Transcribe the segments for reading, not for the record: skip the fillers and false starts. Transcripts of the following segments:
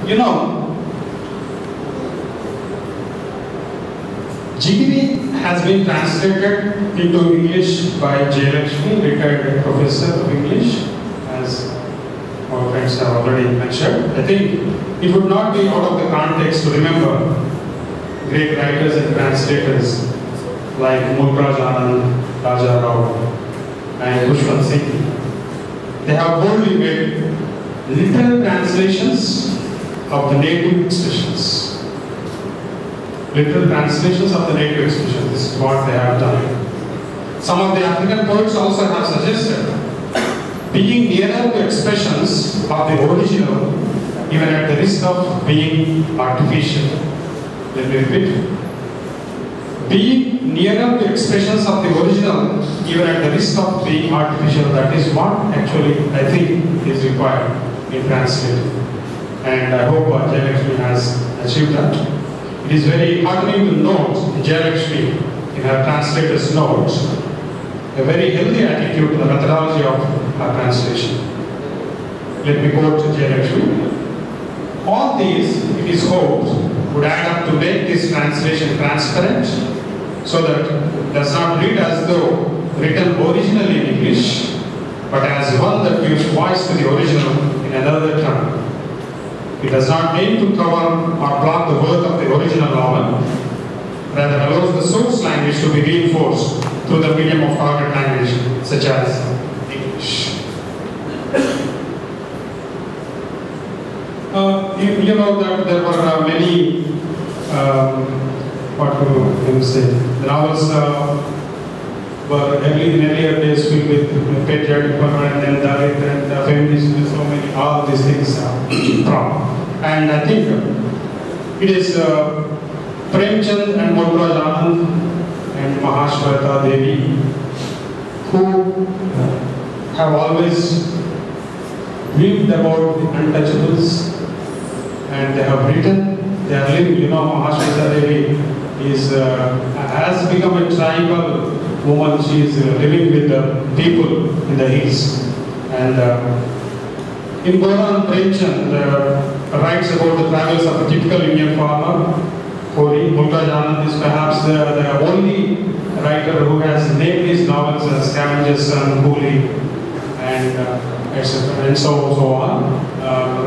You know, Jigiri has been translated into English by Jayalakshmi, retired professor of English, as our friends have already mentioned. I think it would not be out of the context to remember great writers and translators like Mulkraj Anand, Raja Rao, and Khushwant Singh. They have boldly made literal translations of the native expressions. Literal translations of the native expressions. This is what they have done. Some of the African poets also have suggested being nearer to expressions of the original, even at the risk of being artificial. Let me repeat. Being nearer to expressions of the original, even at the risk of being artificial, that is what actually I think is required in translating. And I hope Jayalakshmi has achieved that. It is very heartening to note Jayalakshmi in her translator's notes, a very healthy attitude to the methodology of her translation. Let me quote Jayalakshmi. All these, it is hoped, would add up to make this translation transparent, so that it does not read as though written originally in English, but as one that gives voice to the original in another tongue. It does not aim to cover or block the worth of the original novel, rather allows the source language to be reinforced through the medium of target language, such as English. You know that there were many, what do you say, the novels were in earlier days filled with patriotic fervor and then Dalit and feminism and so many, all these things from. And I think it is Premchand and Mulkraj Anand and Mahashweta Devi who have always dreamed about the untouchables, and they have written, they are living. You know, Mahashweta Devi has become a tribal woman. She is living with the people in the hills. And in Goran, Premchand writes about the travels of a typical Indian farmer, Hori. Mulkraj Anand is perhaps the only writer who has named his novels as Scavenger's Son, Coolie, and etc. and so on.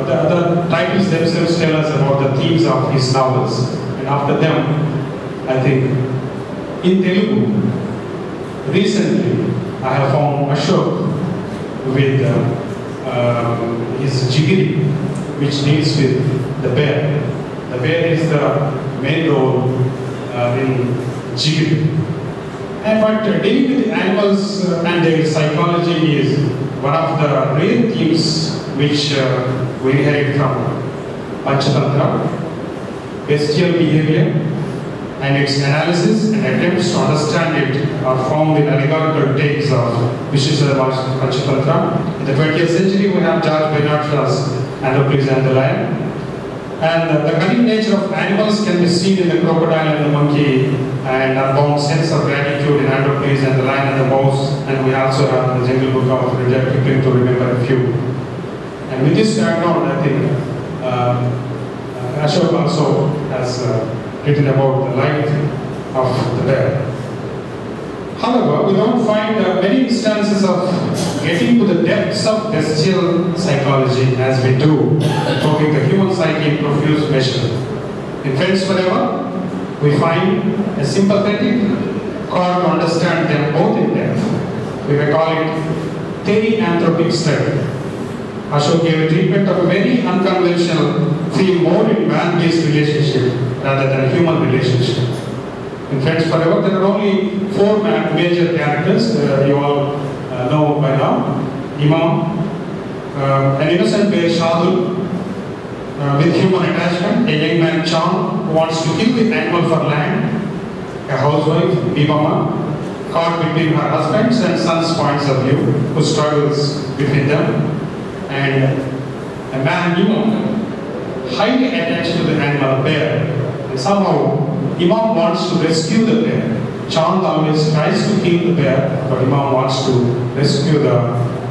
The titles themselves tell us about the themes of his novels. And after them, I think, in Telugu, recently, I have found Ashok with his Jigiri, which deals with the bear. The bear is the main role in Jigiri. But dealing with animals and their psychology is one of the rare themes which we inherit from Panchatantra. Bestial behavior and its analysis and attempts to understand it are found in allegorical takes of Vishisharma's Panchatantra. In the 20th century, we have George Bernard Shaw's Androcles and the Lion. And the cunning nature of animals can be seen in the crocodile and the monkey, and unbound sense of gratitude in Androcles and the Lion and the Mouse. And we also have the Jungle Book of Rudyard Kipling to remember a few. And with this background, I think Ashok also has written about the life of the bear. However, we don't find many instances of getting to the depths of bestial psychology as we do, probing the human psyche in profuse measure. In Friends Forever, we find a sympathetic call to understand them both in depth. We may call it therianthropic study. Ashok gave a treatment of a very unconventional theme more in man-based relationship rather than a human relationship. In Friends Forever, there are only 4 major characters, you all know by now. Imam, an innocent bear Shadul, with human attachment, a young man Chand, who wants to kill the animal for land, a housewife, Bibama, caught between her husband's and son's points of view, who struggles between them, and a man, Imam, highly attached to the animal bear, and somehow Imam wants to rescue the bear. Chand always tries to kill the bear, but Imam wants to rescue the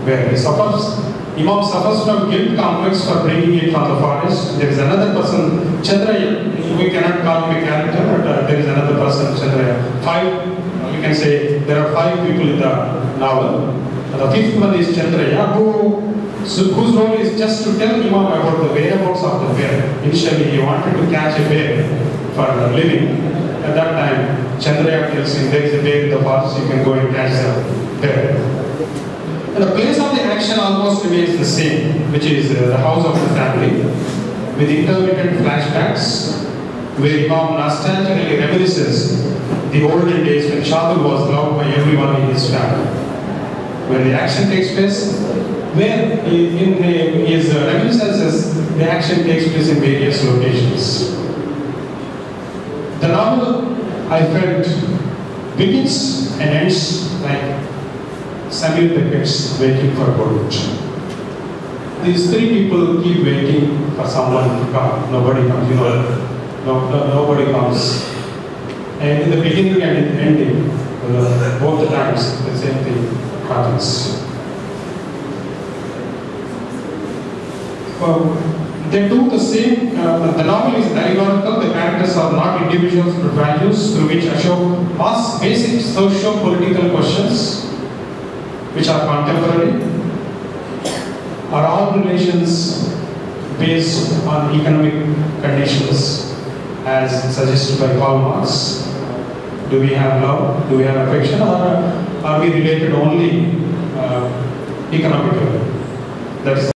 bear. He suffers Imam suffers from guilt complex for bringing it from the forest. There is another person, Chandraya. We cannot call him a character, but there is another person, Chandraya. We can say there are 5 people in the novel. The 5th one is Chandraya, whose role is just to tell Imam about the whereabouts of the bear. Initially, he wanted to catch a bear for a living. At that time, Chandraya tells him there is a bear in the forest, you can go and catch the bear. And the place of the action almost remains the same, which is the house of the family, with intermittent flashbacks, where Imam nostalgically reminisces the olden days when Shadul was loved by everyone in his family. Where the action takes place, where in his reminiscences, the action takes place in various locations. The novel, I felt, begins and ends like Samuel Beckett's Waiting for Godot. These 3 people keep waiting for someone to come. Nobody comes, nobody comes. And in the beginning and in the ending, both the times, the same thing happens. They do the same. The novel is allegorical. The characters are not individuals but values through which Ashok asks basic socio-political questions which are contemporary. Are all relations based on economic conditions as suggested by Karl Marx? Do we have love? Do we have affection? Or are we related only economically? That's